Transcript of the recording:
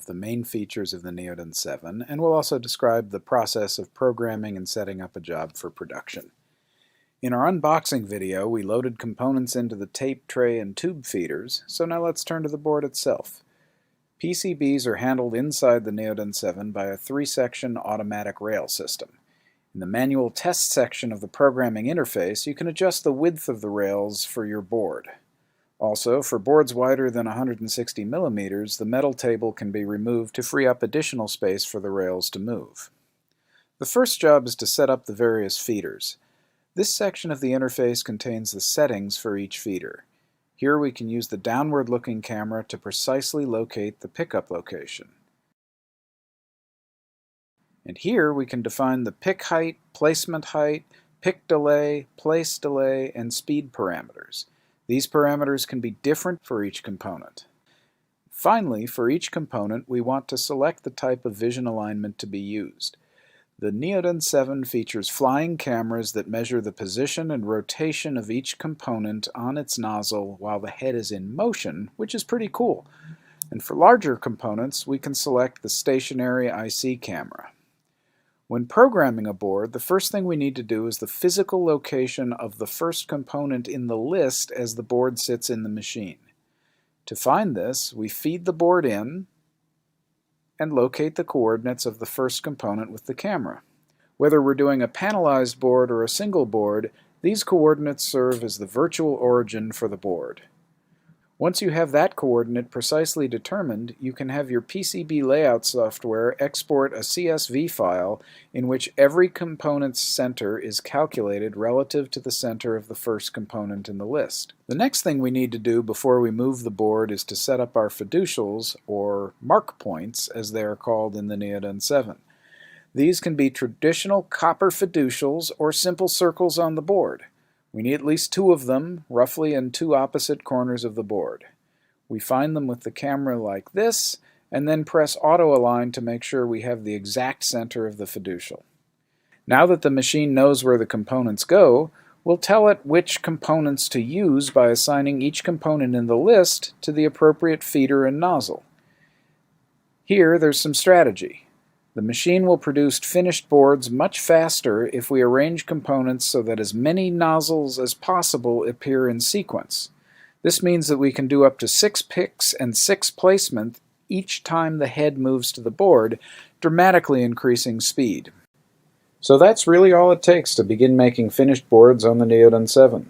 the main features of the NeoDen7, and we'll also describe the process of programming and setting up a job for production. In our unboxing video, we loaded components into the tape tray and tube feeders, so now let's turn to the board itself. PCBs are handled inside the NeoDen7 by a 3-section automatic rail system. In the manual test section of the programming interface, you can adjust the width of the rails for your board. Also, for boards wider than 160 millimeters, the metal table can be removed to free up additional space for the rails to move. The first job is to set up the various feeders. This section of the interface contains the settings for each feeder. Here we can use the downward-looking camera to precisely locate the pickup location. And here we can define the pick height, placement height, pick delay, place delay, and speed parameters. These parameters can be different for each component. Finally, for each component, we want to select the type of vision alignment to be used. The NeoDen7 features flying cameras that measure the position and rotation of each component on its nozzle while the head is in motion, which is pretty cool. And for larger components, we can select the stationary IC camera. When programming a board, the first thing we need to do is the physical location of the first component in the list as the board sits in the machine. To find this, we feed the board in and locate the coordinates of the first component with the camera. Whether we're doing a panelized board or a single board, these coordinates serve as the virtual origin for the board. Once you have that coordinate precisely determined, you can have your PCB layout software export a CSV file in which every component's center is calculated relative to the center of the first component in the list. The next thing we need to do before we move the board is to set up our fiducials, or mark points as they are called in the NeoDen7. These can be traditional copper fiducials or simple circles on the board. We need at least 2 of them, roughly in 2 opposite corners of the board. We find them with the camera like this, and then press Auto Align to make sure we have the exact center of the fiducial. Now that the machine knows where the components go, we'll tell it which components to use by assigning each component in the list to the appropriate feeder and nozzle. Here, there's some strategy. The machine will produce finished boards much faster if we arrange components so that as many nozzles as possible appear in sequence. This means that we can do up to 6 picks and 6 placements each time the head moves to the board, dramatically increasing speed. So that's really all it takes to begin making finished boards on the NeoDen7.